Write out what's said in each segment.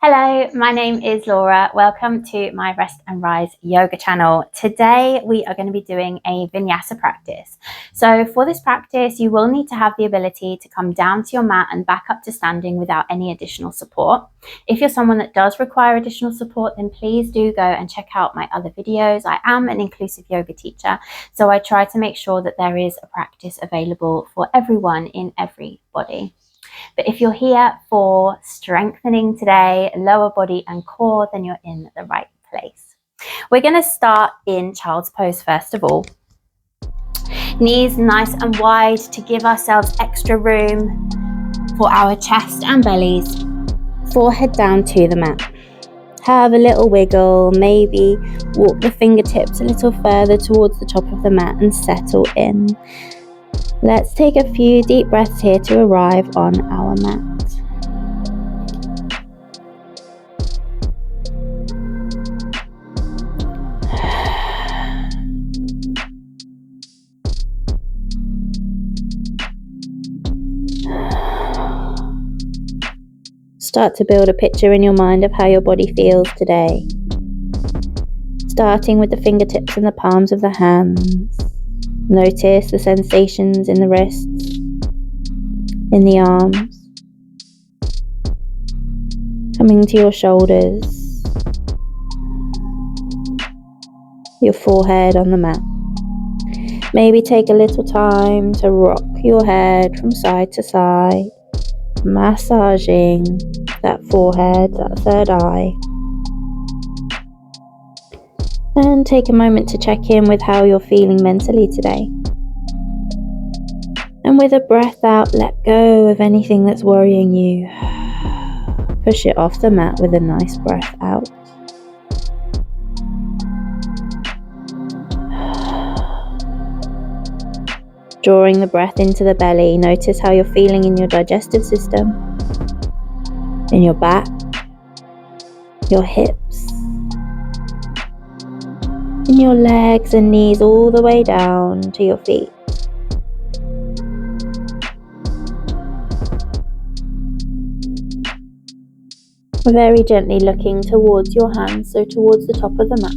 Hello, my name is Laura. Welcome to my Rest and Rise yoga channel. Today we are going to be doing a Vinyasa practice. So for this practice, you will need to have the ability to come down to your mat and back up to standing without any additional support. If you're someone that does require additional support, then please do go and check out my other videos. I am an inclusive yoga teacher, so I try to make sure that there is a practice available for everyone in every body. But if you're here for strengthening today, lower body and core, then you're in the right place. We're going to start in child's pose first of all. Knees nice and wide to give ourselves extra room for our chest and bellies. Forehead down to the mat. Have a little wiggle, maybe walk the fingertips a little further towards the top of the mat and settle in. Let's take a few deep breaths here to arrive on our mat. Start to build a picture in your mind of how your body feels today. Starting with the fingertips and the palms of the hands. Notice the sensations in the wrists, in the arms, coming to your shoulders, your forehead on the mat. Maybe take a little time to rock your head from side to side, massaging that forehead, that third eye. And take a moment to check in with how you're feeling mentally today. And with a breath out, let go of anything that's worrying you. Push it off the mat with a nice breath out. Drawing the breath into the belly, notice how you're feeling in your digestive system, in your back, your hips, in your legs and knees all the way down to your feet. Very gently looking towards your hands, so towards the top of the mat.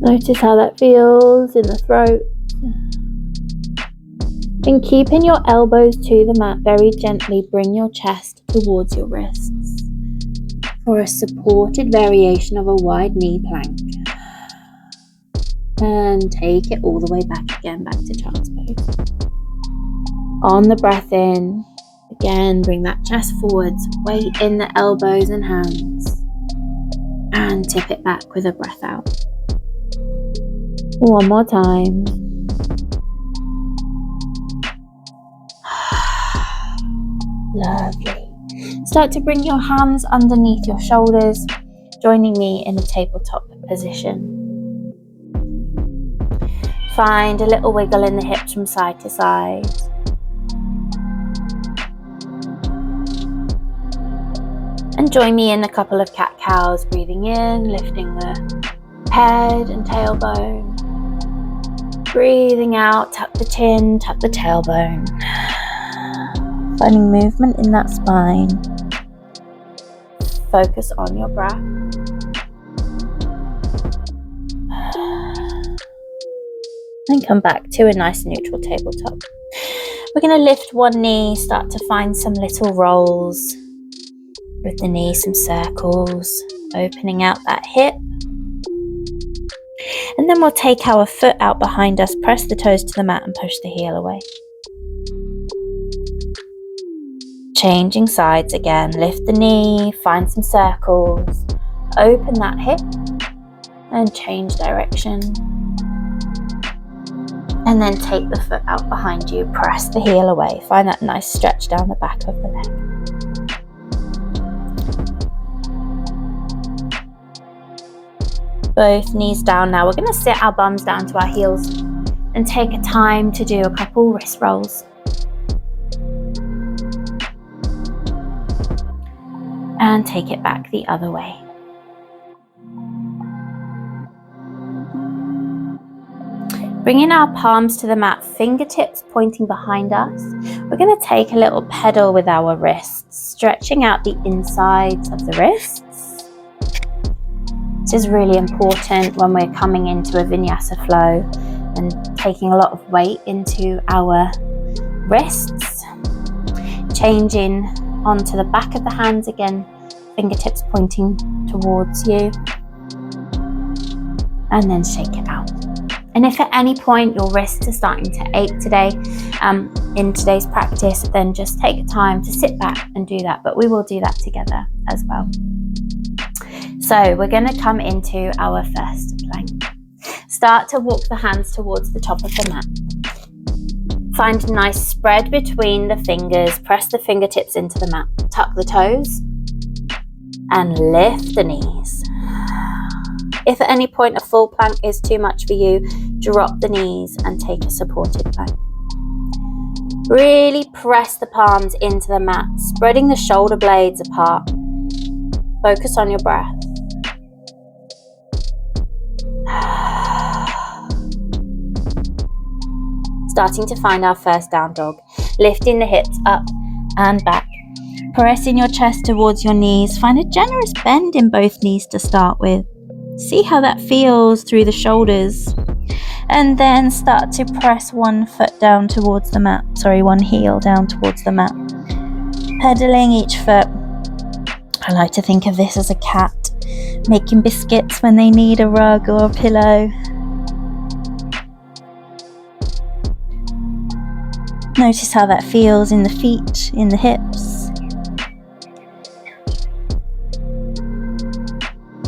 Notice how that feels in the throat. And keeping your elbows to the mat, very gently bring your chest towards your wrists for a supported variation of a wide knee plank. And take it all the way back again, back to child's pose. On the breath in, again bring that chest forwards, weight in the elbows and hands, and tip it back with a breath out. One more time. Lovely. Start to bring your hands underneath your shoulders, joining me in a tabletop position. Find a little wiggle in the hips from side to side. And join me in a couple of cat-cows, breathing in, lifting the head and tailbone. Breathing out, tuck the chin, tuck the tailbone. Finding movement in that spine. Focus on your breath. And come back to a nice neutral tabletop. We're going to lift one knee, start to find some little rolls with the knee, some circles, opening out that hip. And then we'll take our foot out behind us, press the toes to the mat and push the heel away. Changing sides again, lift the knee, find some circles, open that hip and change direction. And then take the foot out behind you, press the heel away. Find that nice stretch down the back of the leg. Both knees down now. We're going to sit our bums down to our heels and take a time to do a couple wrist rolls. And take it back the other way. Bringing our palms to the mat, fingertips pointing behind us. We're going to take a little pedal with our wrists. stretching out the insides of the wrists. This is really important when we're coming into a vinyasa flow and taking a lot of weight into our wrists. Changing onto the back of the hands again, fingertips pointing towards you, and then shake it out. And if at any point your wrists are starting to ache today, in today's practice, then just take time to sit back and do that, but we will do that together as well. So we're going to come into our first plank. Start to walk the hands towards the top of the mat. Find a nice spread between the fingers, press the fingertips into the mat, tuck the toes, and lift the knees. If at any point a full plank is too much for you, drop the knees and take a supported plank. Really press the palms into the mat, spreading the shoulder blades apart. Focus on your breath. Starting to find our first down dog, lifting the hips up and back. Pressing your chest towards your knees. Find a generous bend in both knees to start with. See how that feels through the shoulders. And then start to press one foot down towards the mat. One heel down towards the mat. Pedaling each foot. I like to think of this as a cat making biscuits when they need a rug or a pillow. Notice how that feels in the feet, in the hips.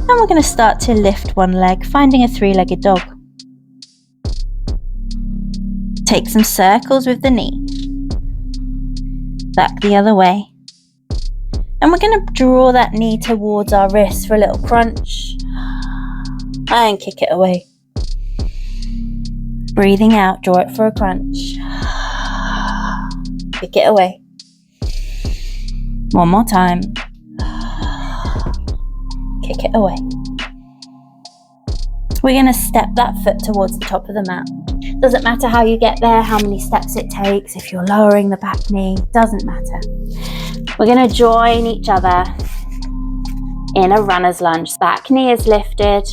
And we're going to start to lift one leg, finding a three-legged dog. Take some circles with the knee. Back the other way. And we're going to draw that knee towards our wrist for a little crunch. And kick it away. Breathing out, draw it for a crunch. Kick it away. One more time. Kick it away. We're going to step that foot towards the top of the mat. Doesn't matter how you get there, how many steps it takes, if you're lowering the back knee, doesn't matter. We're going to join each other in a runner's lunge. Back knee is lifted.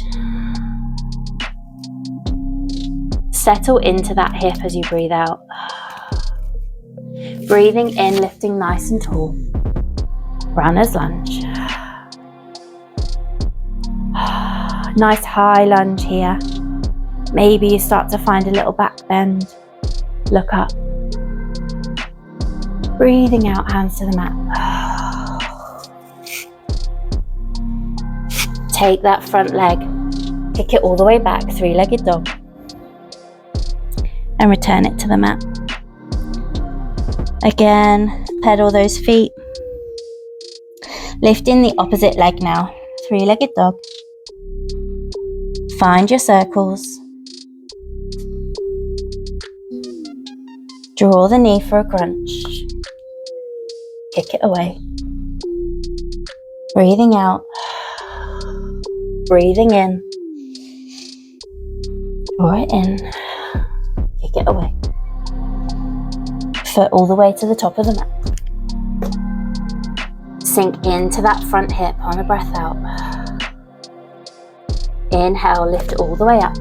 Settle into that hip as you breathe out. Breathing in, lifting nice and tall. Runner's lunge. Nice high lunge here. Maybe you start to find a little back bend. Look up. Breathing out, hands to the mat. Take that front leg. Kick it all the way back, three-legged dog. And return it to the mat. Again, pedal those feet. Lifting the opposite leg now. Three-legged dog. Find your circles. Draw the knee for a crunch. Kick it away. Breathing out. Breathing in. Draw it in. Kick it away. Foot all the way to the top of the mat. Sink into that front hip on a breath out. Inhale, lift it all the way up.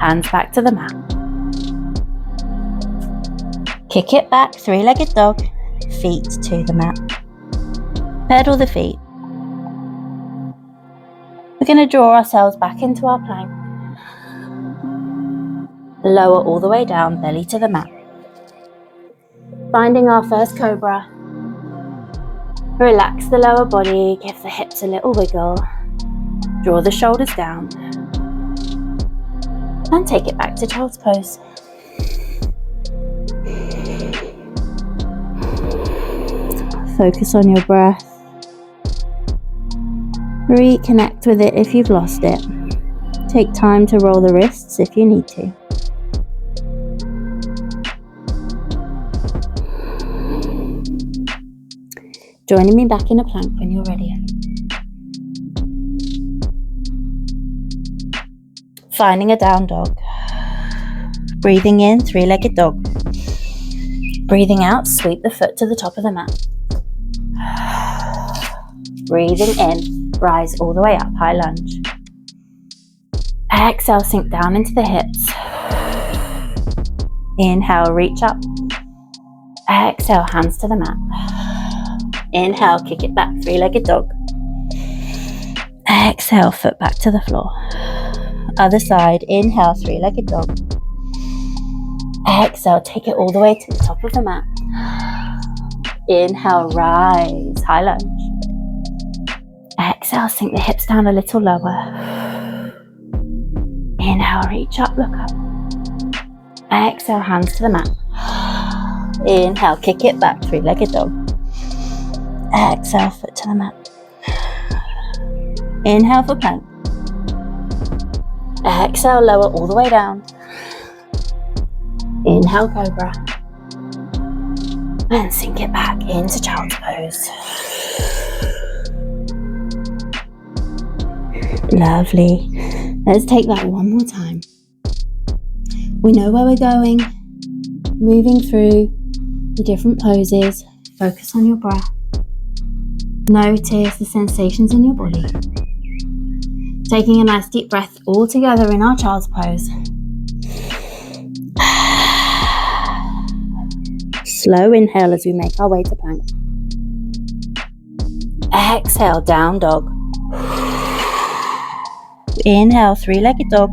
Hands back to the mat. Kick it back, three-legged dog. Feet to the mat. Pedal the feet. We're going to draw ourselves back into our plank. Lower all the way down, belly to the mat. Finding our first cobra. Relax the lower body, give the hips a little wiggle. Draw the shoulders down. And take it back to child's pose. Focus on your breath. Reconnect with it if you've lost it. Take time to roll the wrists if you need to. Joining me back in a plank when you're ready. Finding a down dog. Breathing in, three-legged dog. Breathing out, sweep the foot to the top of the mat. Breathing in, rise all the way up, high lunge. Exhale, sink down into the hips. Inhale, reach up. Exhale, hands to the mat. Inhale, kick it back, three-legged dog. Exhale, foot back to the floor. Other side, inhale, three-legged dog. Exhale, take it all the way to the top of the mat. Inhale, rise, high lunge. Exhale, sink the hips down a little lower. Inhale, reach up, look up. Exhale, hands to the mat. Inhale, kick it back, three-legged dog. Exhale, foot to the mat. Inhale for plank. Exhale, lower all the way down. Inhale, cobra. And sink it back into child's pose. Lovely. Let's take that one more time. We know where we're going. Moving through the different poses. Focus on your breath. Notice the sensations in your body. Taking a nice deep breath all together in our child's pose. Slow inhale as we make our way to plank. Exhale, down dog. Inhale, three-legged dog.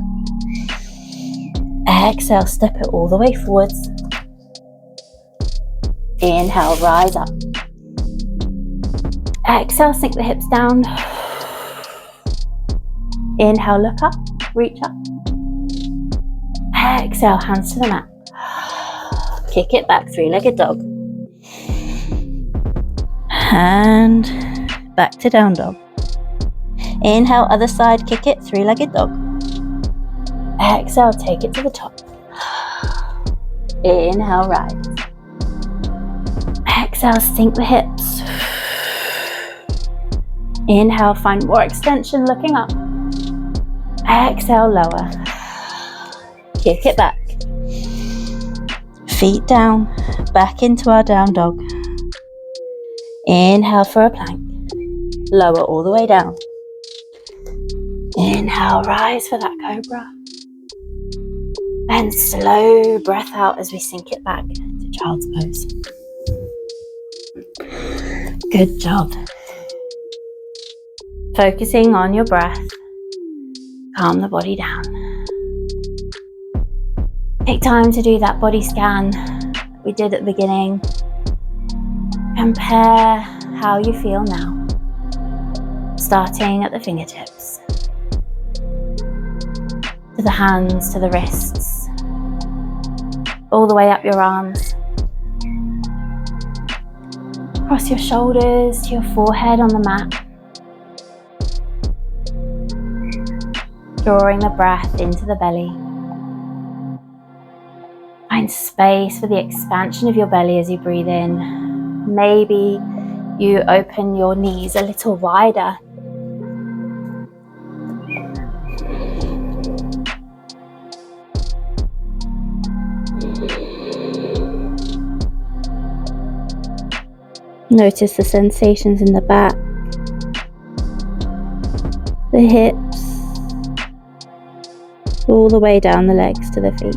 Exhale, step it all the way forwards. Inhale, rise up. Exhale, sink the hips down. Inhale, look up, reach up. Exhale, hands to the mat. Kick it back, three-legged dog. And back to down dog. Inhale, other side, kick it, three-legged dog. Exhale, take it to the top. Inhale, rise. Exhale, sink the hips. Inhale, find more extension, looking up. Exhale, lower. Kick it back. Feet down, back into our down dog. Inhale for a plank. Lower all the way down. Inhale, rise for that cobra. And slow breath out as we sink it back to child's pose. Good job. Focusing on your breath. Calm the body down. Take time to do that body scan we did at the beginning. Compare how you feel now. Starting at the fingertips. To the hands, to the wrists. All the way up your arms. Across your shoulders to your forehead on the mat. Drawing the breath into the belly. Find space for the expansion of your belly as you breathe in. Maybe you open your knees a little wider. Notice the sensations in the back, the hips, all the way down the legs to the feet.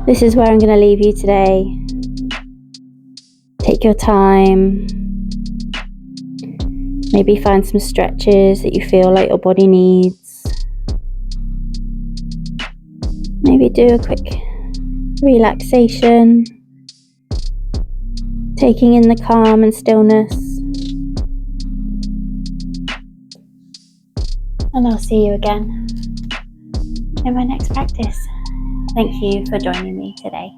This is where I'm going to leave you today. Take your time. Maybe find some stretches that you feel like your body needs. Maybe do a quick relaxation. Taking in the calm and stillness. And I'll see you again in my next practice. Thank you for joining me today.